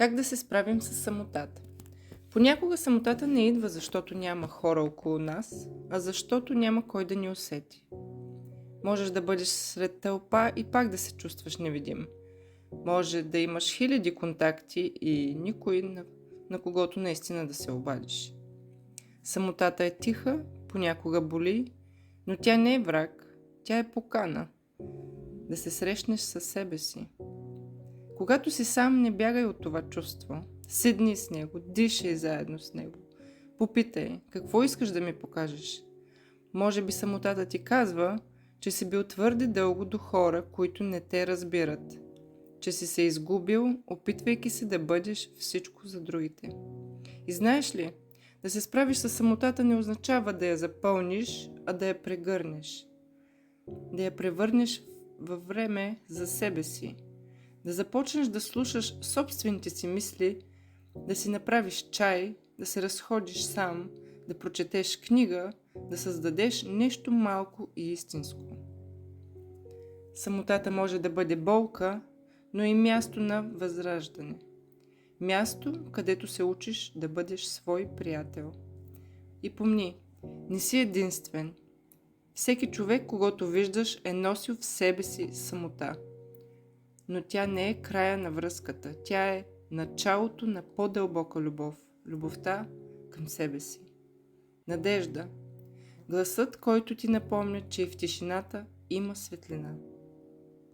Как да се справим с самотата? Понякога самотата не идва, защото няма хора около нас, а защото няма кой да ни усети. Можеш да бъдеш сред тълпа и пак да се чувстваш невидим. Може да имаш хиляди контакти и никой, на когото наистина да се обадиш. Самотата е тиха, понякога боли, но тя не е враг, тя е покана да се срещнеш със себе си. Когато си сам, не бягай от това чувство. Седни с него, дишай заедно с него. Попитай, какво искаш да ми покажеш? Може би самотата ти казва, че си бил твърде дълго до хора, които не те разбират. Че си се изгубил, опитвайки се да бъдеш всичко за другите. И знаеш ли, да се справиш с самотата не означава да я запълниш, а да я прегърнеш. Да я превърнеш във време за себе си. Да започнеш да слушаш собствените си мисли, да си направиш чай, да се разходиш сам, да прочетеш книга, да създадеш нещо малко и истинско. Самотата може да бъде болка, но и място на възраждане. Място, където се учиш да бъдеш свой приятел. И помни, не си единствен. Всеки човек, когато виждаш, е носил в себе си самота. Но тя не е края на връзката. Тя е началото на по-дълбока любов. Любовта към себе си. Надежда. Гласът, който ти напомня, че и в тишината има светлина.